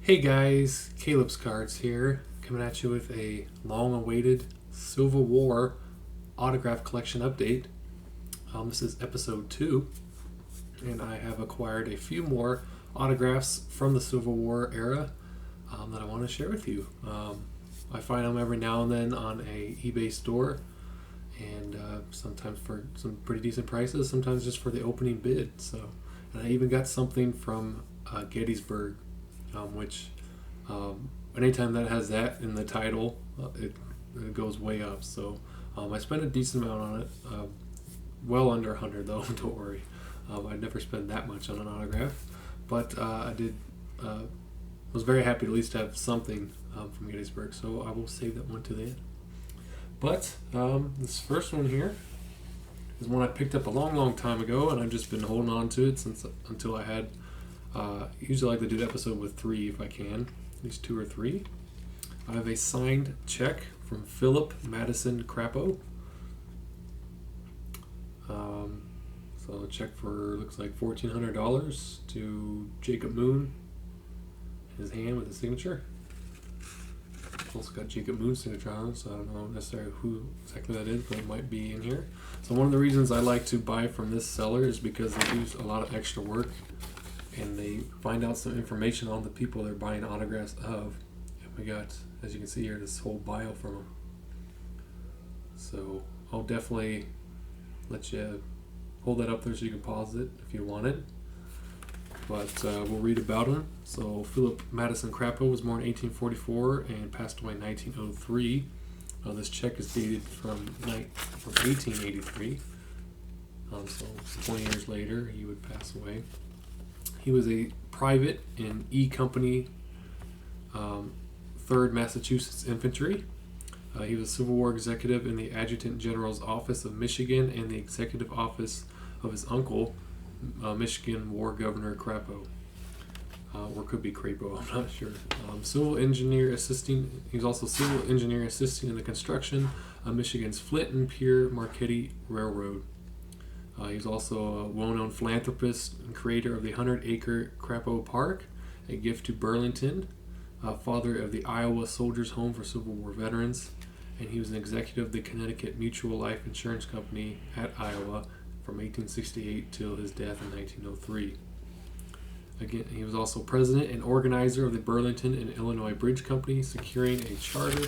Hey guys, Caleb's Cards here, coming at you with a long-awaited Civil War autograph collection update. This is episode 2, and I have acquired a few more autographs from the Civil War era that I want to share with you. I find them every now and then on a eBay store, and sometimes for some pretty decent prices, sometimes just for the opening bid. And I even got something from Gettysburgh, which anytime that has that in the title, it goes way up. So I spent a decent amount on it, well under 100 though. Don't worry, I'd never spend that much on an autograph, but I did. Was very happy to at least have something from Gettysburgh, so I will save that one to the end. But this first one here is one I picked up a long time ago, and I've just been holding on to it until I had. Usually I like to do the episode with 3 if I can, at least 2 or 3. I have a signed check from Philip Madison Crapo. So a check for, looks like $1,400 to Jacob Moon, his hand with his signature. Also got Jacob Moon's signature on it, so I don't know necessarily who exactly that is, but it might be in here. So one of the reasons I like to buy from this seller is because they do a lot of extra work, and they find out some information on the people they're buying autographs of. And we got, as you can see here, this whole bio from them. So I'll definitely let you hold that up there so you can pause it if you want it. But we'll read about him. So Philip Madison Crapo was born in 1844 and passed away in 1903. This check is dated from 1883. So 20 years later he would pass away. He was a private in E Company, 3rd Massachusetts Infantry. He was a Civil War executive in the Adjutant General's Office of Michigan and the executive office of his uncle, Michigan War Governor Crapo. Or could be Crapo, I'm not sure. Civil engineer assisting. He was also civil engineer assisting in the construction of Michigan's Flint and Pierre Marquette Railroad. He's also a well-known philanthropist and creator of the 100-acre Crapo Park, a gift to Burlington, father of the Iowa Soldiers' Home for Civil War veterans, and he was an executive of the Connecticut Mutual Life Insurance Company at Iowa from 1868 till his death in 1903. Again, he was also president and organizer of the Burlington and Illinois Bridge Company, securing a charter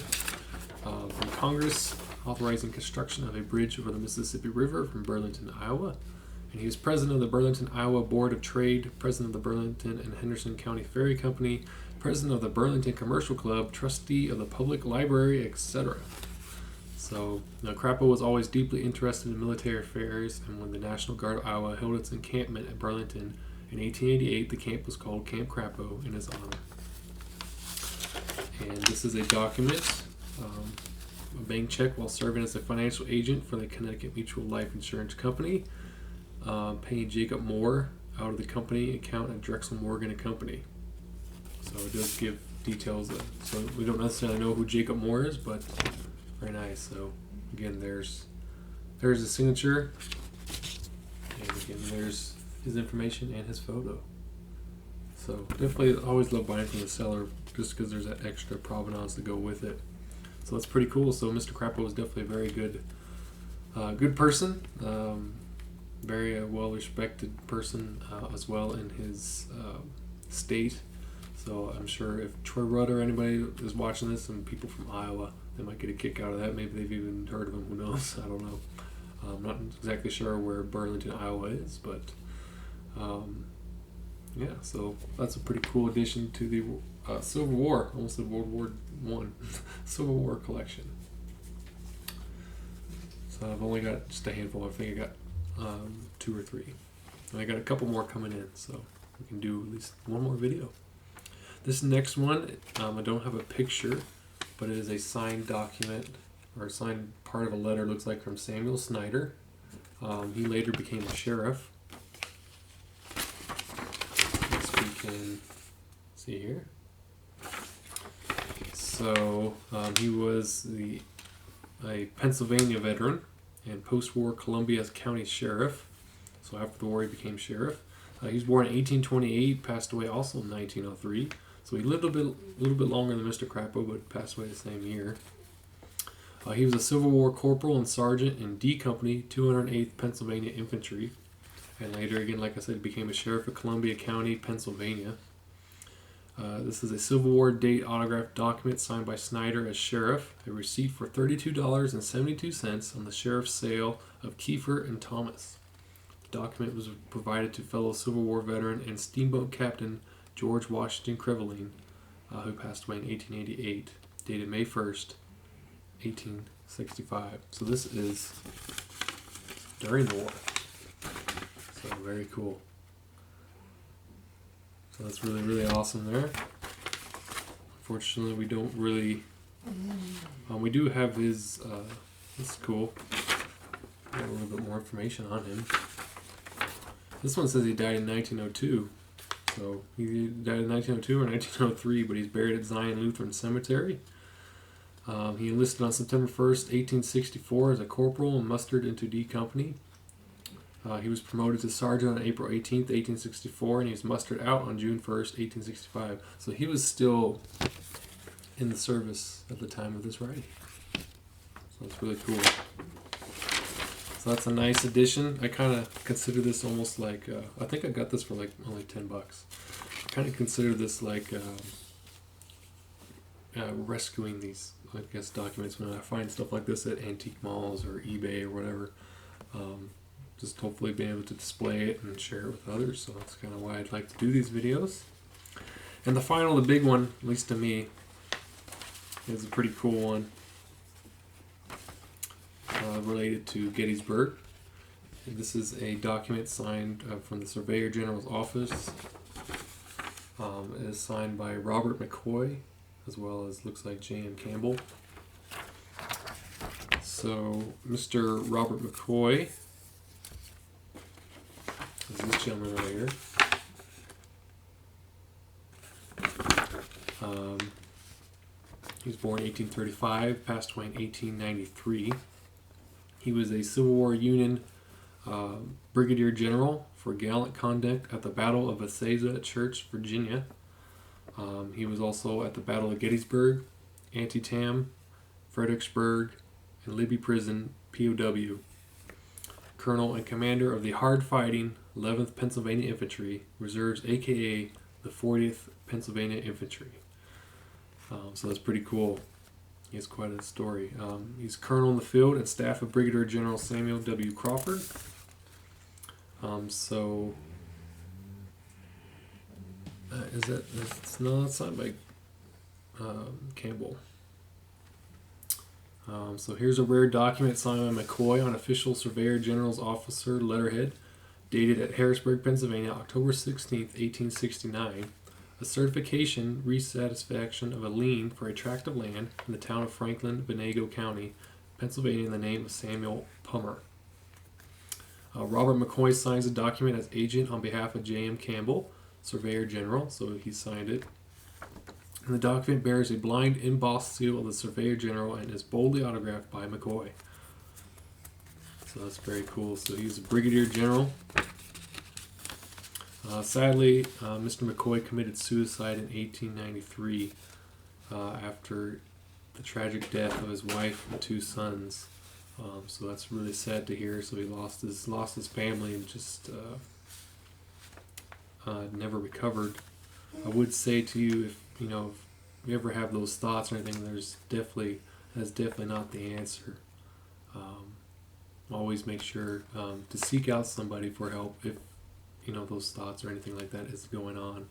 from Congress authorizing construction of a bridge over the Mississippi River from Burlington to Iowa. And he was president of the Burlington, Iowa Board of Trade, president of the Burlington and Henderson County Ferry Company, president of the Burlington Commercial Club, trustee of the Public Library, etc. So, Crapo was always deeply interested in military affairs, and when the National Guard of Iowa held its encampment at Burlington in 1888, the camp was called Camp Crapo in his honor. And this is a document, a bank check while serving as a financial agent for the Connecticut Mutual Life Insurance Company, paying Jacob Moore out of the company account at Drexel Morgan & Company. So it does give details. So we don't necessarily know who Jacob Moore is, but very nice. So again, there's the signature, and again there's his information and his photo. So definitely always love buying from the seller just because there's that extra provenance to go with it. So that's pretty cool. So Mr. Crapo is definitely a very good person, very well respected person as well in his state. So I'm sure if Troy Rudd or anybody is watching this, and people from Iowa, they might get a kick out of that. Maybe they've even heard of him. Who knows? I don't know. I'm not exactly sure where Burlington, Iowa is, but yeah. So that's a pretty cool addition to the Civil War, almost the World War I Civil War collection. So I've only got just a handful. I think I got 2 or 3, and I got a couple more coming in, so we can do at least one more video. This next one, I don't have a picture, but it is a signed document, or a signed part of a letter, looks like, from Samuel Snyder. He later became a sheriff. As we can see here. So he was a Pennsylvania veteran and post-war Columbia County sheriff. So after the war, he became sheriff. He was born in 1828, passed away also in 1903. So he lived a little bit longer than Mr. Crapo, but passed away the same year. He was a Civil War corporal and sergeant in D Company, 208th Pennsylvania Infantry, and later, again, like I said, became a sheriff of Columbia County, Pennsylvania. This is a Civil War date autographed document signed by Snyder as sheriff, a receipt for $32.72 on the sheriff's sale of Kiefer and Thomas. The document was provided to fellow Civil War veteran and steamboat captain George Washington Creveline, who passed away in 1888, dated May 1st, 1865. So this is during the war. So very cool. So that's really, really awesome there. Unfortunately, we don't really... we do have his... this is cool. Got a little bit more information on him. This one says he died in 1902. So he died in 1902 or 1903, but he's buried at Zion Lutheran Cemetery. He enlisted on September 1st, 1864 as a corporal and mustered into D Company. He was promoted to sergeant on April 18th, 1864, and he was mustered out on June 1st, 1865. So he was still in the service at the time of this writing. So it's really cool. So that's a nice addition. I kind of consider this almost like, I think I got this for like only $10. I kind of consider this like rescuing these, I guess, documents when I find stuff like this at antique malls or eBay or whatever. Just hopefully being able to display it and share it with others. So that's kind of why I'd like to do these videos. And the final, the big one, at least to me, is a pretty cool one. Related to Gettysburgh. And this is a document signed from the Surveyor General's office. It is signed by Robert McCoy, as well as looks like J.M. Campbell. So Mr. Robert McCoy is this gentleman right here. He was born in 1835, passed away in 1893. He was a Civil War Union brigadier general for gallant conduct at the Battle of Acacia Church, Virginia. He was also at the Battle of Gettysburg, Antietam, Fredericksburg, and Libby Prison, POW. Colonel and commander of the hard-fighting 11th Pennsylvania Infantry Reserves, aka the 40th Pennsylvania Infantry. So that's pretty cool. He has quite a story. He's colonel in the field and staff of Brigadier General Samuel W. Crawford. Is that? No, that's not by Campbell. So here's a rare document signed by McCoy on official Surveyor General's officer letterhead, dated at Harrisburg, Pennsylvania, October 16th, 1869. A certification resatisfaction of a lien for a tract of land in the town of Franklin, Venango County, Pennsylvania, in the name of Samuel Pummer. Robert McCoy signs the document as agent on behalf of J.M. Campbell, Surveyor General, so he signed it. And the document bears a blind embossed seal of the Surveyor General and is boldly autographed by McCoy. So that's very cool. So he's a Brigadier General. Sadly, Mr. McCoy committed suicide in 1893 after the tragic death of his wife and 2 sons. So that's really sad to hear. So he lost his family and just never recovered. I would say to you, if you ever have those thoughts or anything, that's definitely not the answer. Always make sure to seek out somebody for help if those thoughts or anything like that is going on.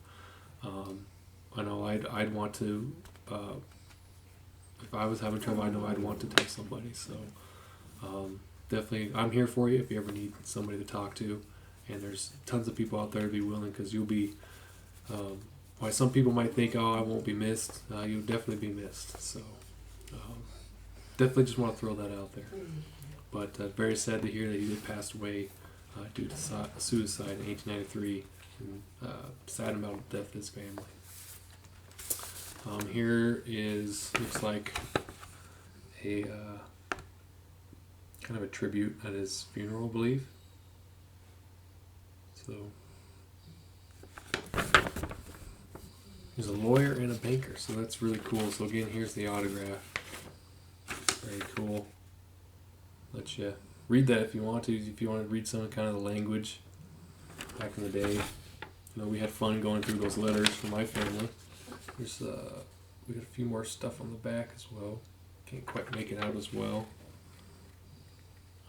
I know I'd want to, if I was having trouble, I know I'd want to tell somebody. So definitely, I'm here for you if you ever need somebody to talk to. And there's tons of people out there to be willing, because you'll be, why some people might think, oh, I won't be missed. You'll definitely be missed. So definitely just want to throw that out there. But very sad to hear that he did pass away due to suicide in 1893, and sad about the death of his family. Here looks like a kind of a tribute at his funeral, I believe. So He's a lawyer and a banker, so that's really cool. So again, here's the autograph. Very cool. Let you read that if you want to. If you want to read some kind of the language back in the day. You know, we had fun going through those letters from my family. There's we got a few more stuff on the back as well. Can't quite make it out as well.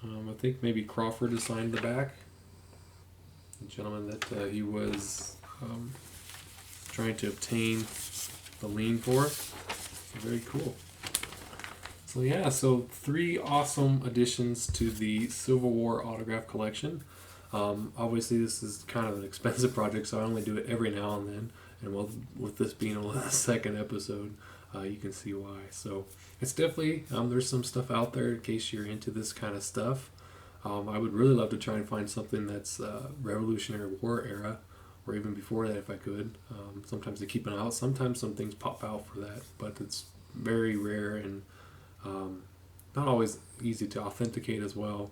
I think maybe Crawford has signed the back. The gentleman that he was trying to obtain the lien for. Very cool. So yeah, so 3 awesome additions to the Civil War autograph collection. Obviously this is kind of an expensive project, so I only do it every now and then. And with this being only the 2nd episode, you can see why. So it's definitely, there's some stuff out there in case you're into this kind of stuff. I would really love to try and find something that's Revolutionary War era, or even before that if I could. Sometimes they keep an eye out. Sometimes some things pop out for that, but it's very rare and not always easy to authenticate as well,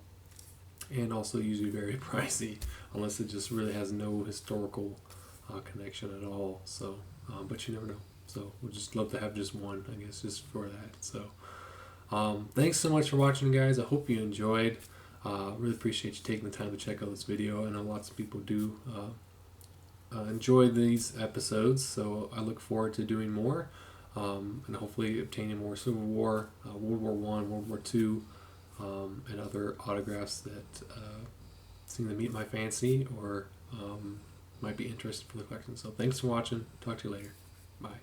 and also usually very pricey unless it just really has no historical connection at all. So, but you never know. So we'd just love to have just one, I guess, just for that. So thanks so much for watching, guys. I hope you enjoyed. Really appreciate you taking the time to check out this video. I know lots of people do enjoy these episodes, so I look forward to doing more. And hopefully obtaining more Civil War, World War I, World War II, and other autographs that seem to meet my fancy or might be interesting for the collection. So thanks for watching. Talk to you later. Bye.